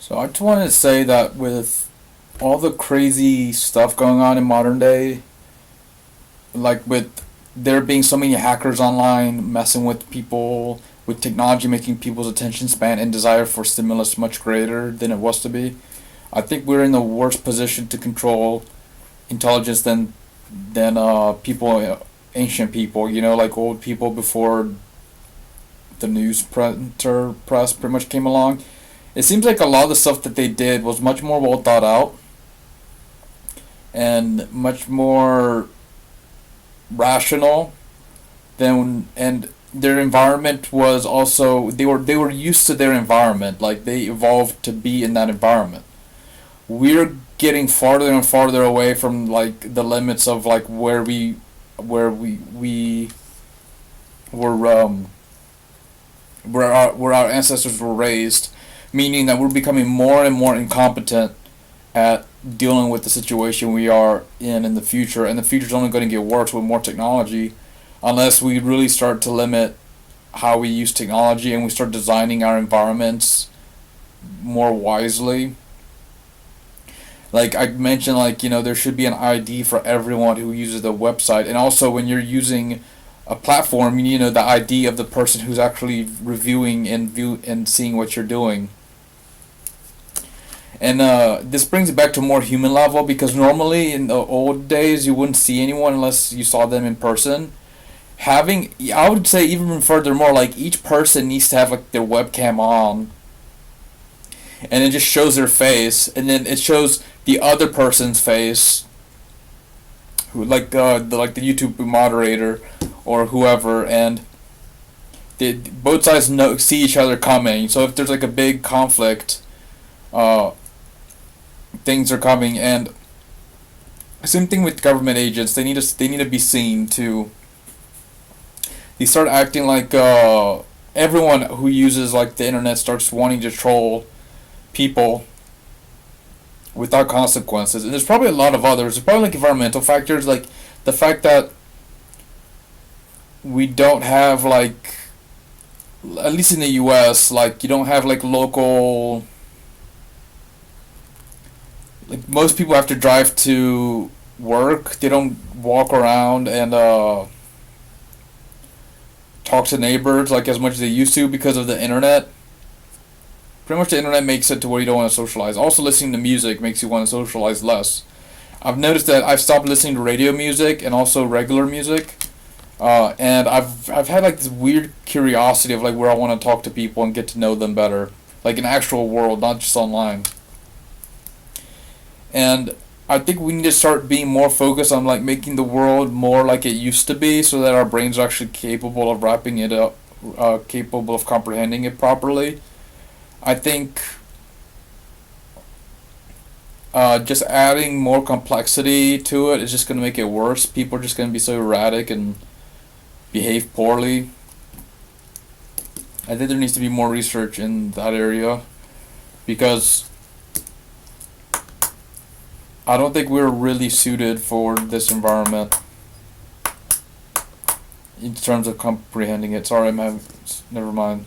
So I just wanted to say that with all the crazy stuff going on in modern day, like with there being so many hackers online messing with people, with technology making people's attention span and desire for stimulus much greater than it was to be, I think we're in the worst position to control intelligence than people, ancient people. You know, like old people before the news printer press pretty much came along. It seems like a lot of the stuff that they did was much more well thought out and much more rational than and their environment was also they were used to their environment, like they evolved to be in that environment. We're getting farther and farther away from like the limits of like where we were where our ancestors were raised, meaning that we're becoming more and more incompetent at dealing with the situation we are in the future, and the future's only going to get worse with more technology, unless we really start to limit how we use technology and we start designing our environments more wisely. Like I mentioned, like there should be an ID for everyone who uses the website, and also when you're using a platform, the ID of the person who's actually reviewing and seeing what you're doing. And this brings it back to a more human level, because normally in the old days you wouldn't see anyone unless you saw them in person. I would say even furthermore, like each person needs to have like their webcam on, and it just shows their face, and then it shows the other person's face, who like the YouTube moderator or whoever, and both sides see each other coming. So if there's like a big conflict, uh, things are coming. And same thing with government agents. They need to be seen to. They start acting like everyone who uses like the internet starts wanting to troll people without consequences. And there's probably a lot of others. There's probably like environmental factors, like the fact that we don't have like, at least in the U.S., like you don't have like local, like most people have to drive to work. They don't walk around and talk to neighbors like as much as they used to because of the internet. Pretty much the internet makes it to where you don't want to socialize. Also, listening to music makes you want to socialize less. I've noticed that I've stopped listening to radio music and also regular music, and I've had like this weird curiosity of like where I want to talk to people and get to know them better, like in actual world, not just online. And I think we need to start being more focused on like making the world more like it used to be, so that our brains are actually capable of wrapping it up, capable of comprehending it properly. I think just adding more complexity to it is just going to make it worse. People are just going to be so erratic and behave poorly. I think there needs to be more research in that area, because I don't think we're really suited for this environment in terms of comprehending it. Sorry, never mind.